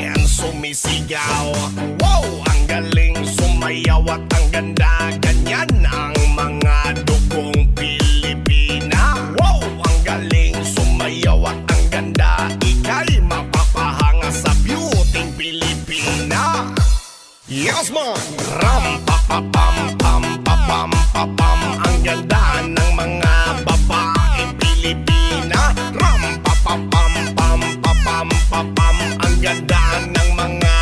akin sumisigaw. Wow, ang galing sumayaw at ang ganda. Ganyan ang mga dugong Pilipina. Wow, ang galing sumayaw at ang ganda. Ika'y mapapahanga sa beauty Pilipina. Yes man! Ram pa pa pam pam pa pam pa pam. Ang ganda ng mga babaeng Pilipina. Ram pa pa pam pam pa pam pa pam. Ang ganda ng mga